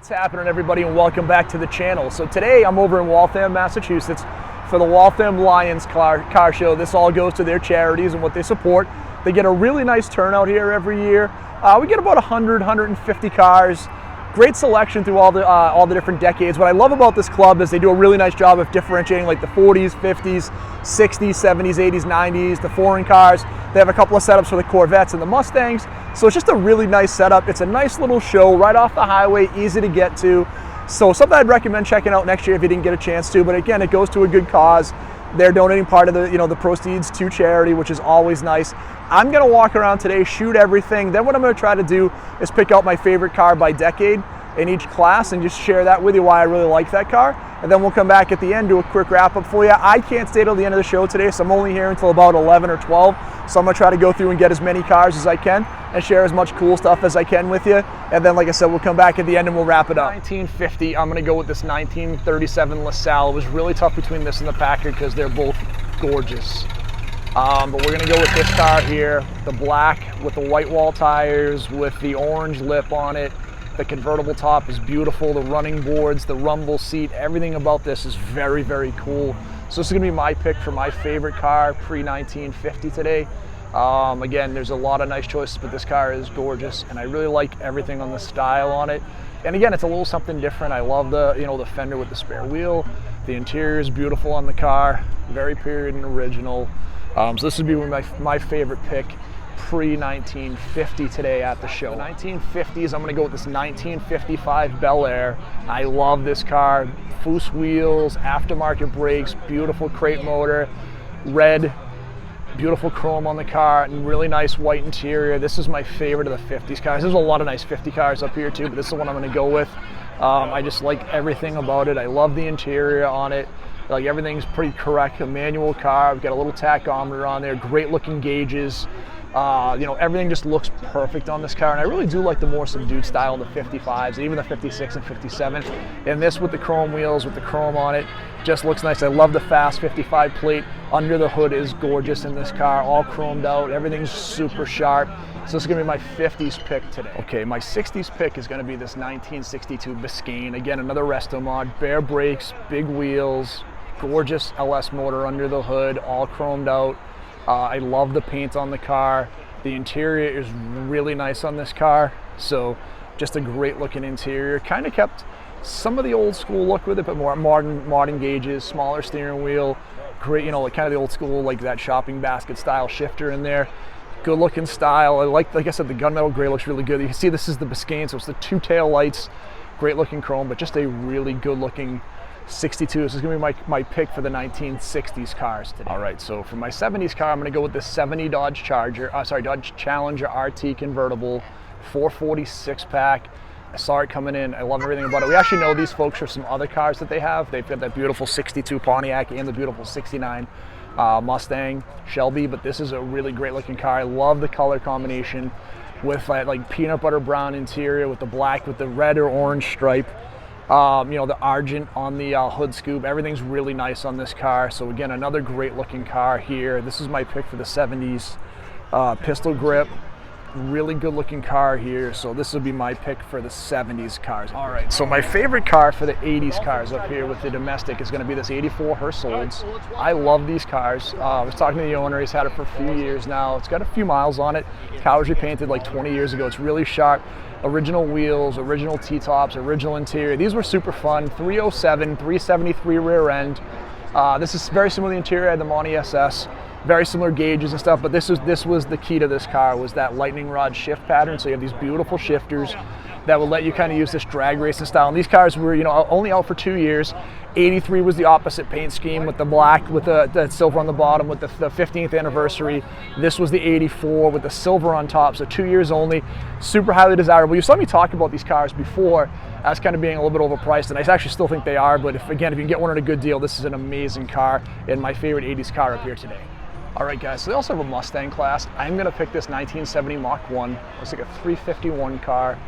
What's happening, everybody, and welcome back to the channel. So today I'm over in Waltham, Massachusetts for the Waltham Lions car show. This all goes to their charities and what they support. They get a really nice turnout here every year. We get about 100, 150 cars. Great selection through all the different decades. What I love about this club is they do a really nice job of differentiating like the 40s, 50s, 60s, 70s, 80s, 90s, the foreign cars. They have a couple of setups for the Corvettes and the Mustangs. So it's just a really nice setup. It's a nice little show right off the highway, easy to get to. So something I'd recommend checking out next year if you didn't get a chance to. But again, it goes to a good cause. They're donating part of the proceeds to charity, which is always nice. I'm gonna walk around today, shoot everything. Then what I'm gonna try to do is pick out my favorite car by decade in each class and just share that with you, why I really like that car. And then we'll come back at the end, do a quick wrap up for you. I can't stay till the end of the show today, so I'm only here until about 11 or 12. So I'm gonna try to go through and get as many cars as I can and share as much cool stuff as I can with you. And then, like I said, we'll come back at the end and we'll wrap it up. 1950, I'm gonna go with this 1937 LaSalle. It was really tough between this and the Packard because they're both gorgeous. But we're gonna go with this car here, the black with the white wall tires with the orange lip on it. The convertible top is beautiful, the running boards, the rumble seat, everything about this is very, very cool. So this is gonna be my pick for my favorite car pre-1950 today. Again, there's a lot of nice choices, but this car is gorgeous and I really like everything on the style on it. And again, it's a little something different. I love the fender with the spare wheel. The interior is beautiful on the car, very period and original. So this would be my favorite pick pre-1950 today at the show. The 1950s, I'm gonna go with this 1955 Bel Air. I love this car. Foose wheels, aftermarket brakes, beautiful crate motor, red, beautiful chrome on the car, and really nice white interior. This is my favorite of the 50s cars. There's a lot of nice 50 cars up here too, but this is the one I'm gonna go with. I just like everything about it. I love the interior on it. Like everything's pretty correct. A manual car. I've got a little tachometer on there. Great looking gauges. Everything just looks perfect on this car, and I really do like the more subdued style in the 55s, even the 56 and 57. And this with the chrome wheels, with the chrome on it, just looks nice. I love the fast 55 plate. Under the hood is gorgeous in this car, all chromed out. Everything's super sharp. So this is gonna be my 50s pick today. Okay, my 60s pick is gonna be this 1962 Biscayne. Again, another resto mod, bare brakes, big wheels, gorgeous LS motor under the hood, all chromed out. I love the paint on the car. The interior is really nice on this car. So just a great looking interior. Kind of kept some of the old school look with it, but more modern gauges, smaller steering wheel. Great, like kind of the old school, like that shopping basket style shifter in there. Good looking style. I like I said, the gunmetal gray looks really good. You can see this is the Biscayne, so it's the two tail lights. Great looking chrome, but just a really good looking 62. This is gonna be my pick for the 1960s cars today. All right, so for my 70s car, I'm gonna go with the 70 Dodge Challenger RT convertible, 446 pack. I saw it coming in. I love everything about it. We actually know these folks for some other cars that they have. They've got that beautiful 62 Pontiac and the beautiful 69 Mustang Shelby, but this is a really great looking car. I love the color combination with like peanut butter brown interior with the black with the red or orange stripe. The argent on the hood scoop. Everything's really nice on this car. So again, another great looking car here. This is my pick for the 70s. Pistol grip, really good looking car here. So this would be my pick for the 70s cars. All right, so my favorite car for the 80s cars up here with the domestic is gonna be this 84 Hersolds. I love these cars. I was talking to the owner, he's had it for a few years now. It's got a few miles on it. The car was repainted like 20 years ago. It's really sharp. Original wheels, original T-tops, original interior. These were super fun. 307, 373 rear end. This is very similar to the interior. I had the Monty SS. Very similar gauges and stuff, but this was the key to this car, was that lightning rod shift pattern. So you have these beautiful shifters that will let you kind of use this drag racing style. And these cars were, only out for 2 years. 83 was the opposite paint scheme with the black, with the silver on the bottom, with the 15th anniversary. This was the 84 with the silver on top, so 2 years only. Super highly desirable. You saw me talk about these cars before as kind of being a little bit overpriced, and I actually still think they are, but if you can get one at a good deal, this is an amazing car and my favorite 80s car up here today. All right, guys, so they also have a Mustang class. I'm gonna pick this 1970 Mach 1. It's like a 351 car.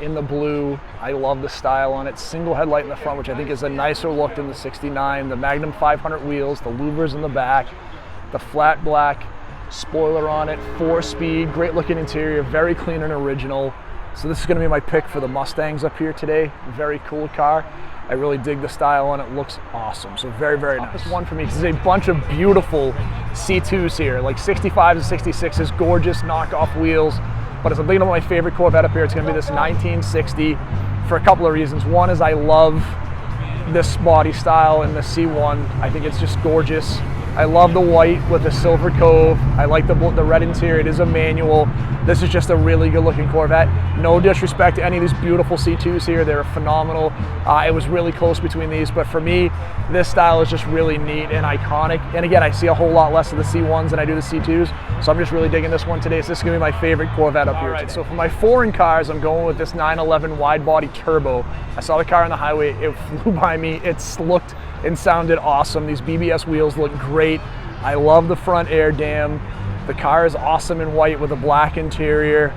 In the blue. I love the style on it. Single headlight in the front, which I think is a nicer look than the 69. The Magnum 500 wheels, the louvers in the back, the flat black spoiler on it, 4-speed, great looking interior, very clean and original. So this is going to be my pick for the Mustangs up here today. Very cool car. I really dig the style on it. Looks awesome. So very, very nice. This one for me because there's a bunch of beautiful C2s here, like 65s and 66s, gorgeous knockoff wheels. But as I'm thinking of my favorite Corvette up here, it's going to be this 1960 for a couple of reasons. One is I love this body style in the C1. I think it's just gorgeous. I love the white with the silver cove. I like the red interior. It is a manual. This is just a really good looking Corvette. No disrespect to any of these beautiful C2s here. They're phenomenal. It was really close between these, but for me, this style is just really neat and iconic. And again, I see a whole lot less of the C1s than I do the C2s, so I'm just really digging this one today. So this is gonna be my favorite Corvette up here today. So for my foreign cars, I'm going with this 911 wide body turbo. I saw the car on the highway, it flew by me. It looked and sounded awesome. These BBS wheels look great. I love the front air dam. The car is awesome in white with a black interior.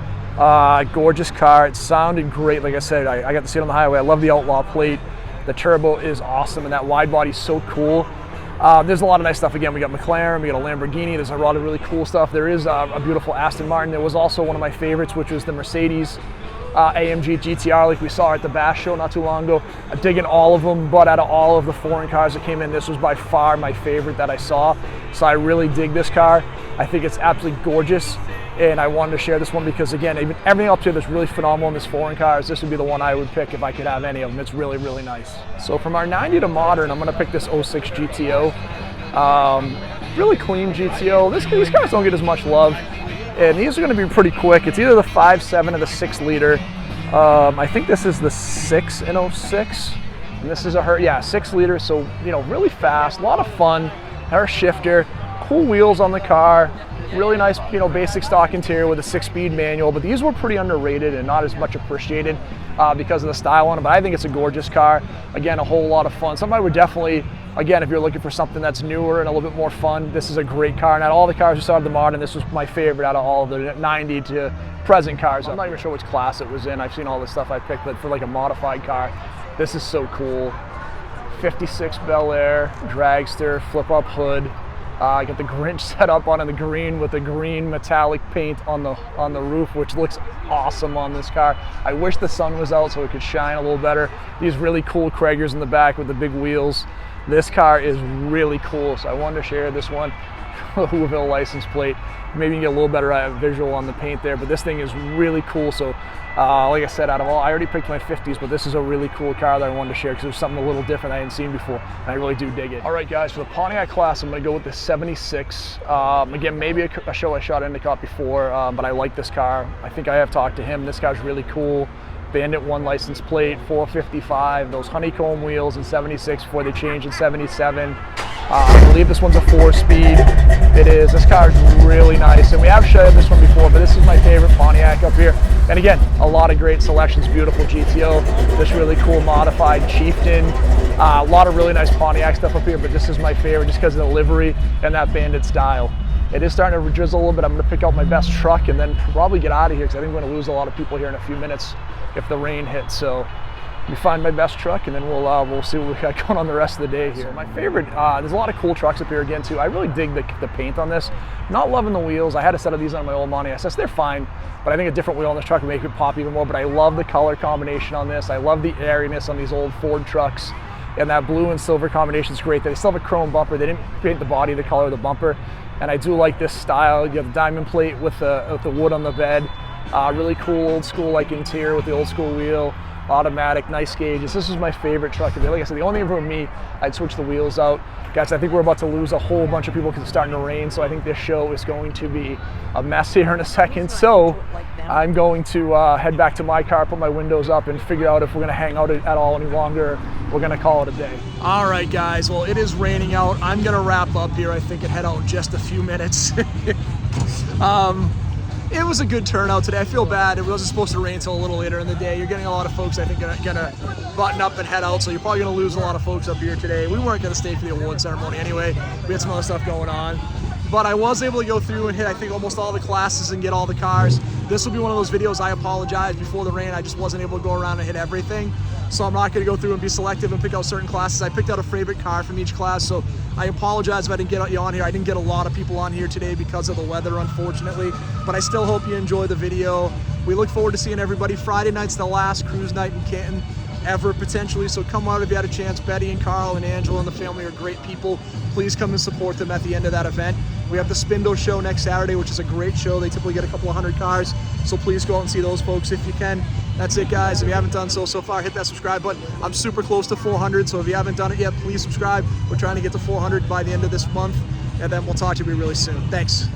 Gorgeous car. It sounded great. Like I said, I got to see it on the highway. I love the Outlaw plate. The turbo is awesome, and that wide body is so cool. There's a lot of nice stuff. Again, we got McLaren, we got a Lamborghini. There's a lot of really cool stuff. There is a beautiful Aston Martin. There was also one of my favorites, which was the Mercedes AMG GTR, like we saw at the Bash show not too long ago. I'm digging all of them, but out of all of the foreign cars that came in, this was by far my favorite that I saw. So I really dig this car. I think it's absolutely gorgeous, and I wanted to share this one because, again, even everything up here that's really phenomenal in this foreign cars, this would be the one I would pick if I could have any of them. It's really, really nice. So from our 90 to modern, I'm going to pick this 06 GTO. Really clean GTO. These cars don't get as much love. And these are going to be pretty quick. It's either the 5.7 or the 6 liter. I think this is the 6 in 06. And this is a 6 liter. So, you know, really fast, a lot of fun. Her shifter, cool wheels on the car. Really nice, you know, basic stock interior with a 6-speed manual. But these were pretty underrated and not as much appreciated because of the style on it. But I think it's a gorgeous car. Again, a whole lot of fun. Something I would definitely, again, if you're looking for something that's newer and a little bit more fun, this is a great car. And out of all the cars we saw of the modern, this was my favorite out of all of the 90 to present cars. I'm not even sure which class it was in. I've seen all the stuff I picked, but for like a modified car, this is so cool. 56 Bel Air, dragster, flip-up hood. I got the Grinch set up on the green with the green metallic paint on the roof, which looks awesome on this car. I wish the sun was out so it could shine a little better. These really cool Kragers in the back with the big wheels. This car is really cool, so I wanted to share this one. Whoville license plate. Maybe you can get a little better visual on the paint there, but this thing is really cool. So like I said, out of all, I already picked my 50s, but this is a really cool car that I wanted to share because there's something a little different I hadn't seen before, and I really do dig it. All right, guys, for the Pontiac class, I'm going to go with the 76. Again, maybe a show I shot Endicott before, but I like this car. I think I have talked to him. This car's really cool. Bandit 1 license plate, 455, those honeycomb wheels in 76 before they changed in 77. I believe this one's a 4-speed. It is. This car is really nice, and we have showed this one before, but this is my favorite Pontiac up here. And again, a lot of great selections, beautiful GTO, this really cool modified Chieftain, a lot of really nice Pontiac stuff up here, but this is my favorite just because of the livery and that Bandit style. It is starting to drizzle a little bit. I'm going to pick out my best truck and then probably get out of here because I think we're going to lose a lot of people here in a few minutes if the rain hits. So let me find my best truck and then we'll see what we got going on the rest of the day here. So my favorite, there's a lot of cool trucks up here again too. I really dig the paint on this. Not loving the wheels. I had a set of these on my old Monte SS. They're fine, but I think a different wheel on this truck would make it pop even more. But I love the color combination on this. I love the airiness on these old Ford trucks. And that blue and silver combination is great. They still have a chrome bumper. They didn't paint the body the color of the bumper. And I do like this style. You have the diamond plate with the wood on the bed. Really cool old school like interior with the old school wheel. Automatic, nice gauges. This is my favorite truck. Like I said, the only thing for me, I'd switch the wheels out. Guys, I think we're about to lose a whole bunch of people because it's starting to rain. So I think this show is going to be a mess here in a second. So I'm going to head back to my car, put my windows up, and figure out if we're going to hang out at all any longer. We're going to call it a day. All right, guys. Well, it is raining out. I'm going to wrap up here, I think, and head out in just a few minutes. It was a good turnout today. I feel bad. It wasn't supposed to rain until a little later in the day. You're getting a lot of folks, I think, gonna button up and head out, so you're probably gonna lose a lot of folks up here today. We weren't gonna stay for the award ceremony anyway. We had some other stuff going on. But I was able to go through and hit, I think, almost all the classes and get all the cars. This will be one of those videos. I apologize before the rain. I just wasn't able to go around and hit everything. so I'm not going to go through and be selective and pick out certain classes. I picked out a favorite car from each class, so I apologize if I didn't get you on here. I didn't get a lot of people on here today because of the weather, unfortunately, but I still hope you enjoy the video. We look forward to seeing everybody. Friday night's the last cruise night in Canton ever, potentially, so come out if you had a chance. Betty and Carl and Angela and the family are great people. Please come and support them at the end of that event. We have the Spindle show next Saturday, which is a great show. They typically get a couple of 100 cars, so please go out and see those folks if you can. That's it, guys. If you haven't done so far, hit that subscribe button. I'm super close to 400, so if you haven't done it yet, please subscribe. We're trying to get to 400 by the end of this month, and then we'll talk to you really soon. Thanks.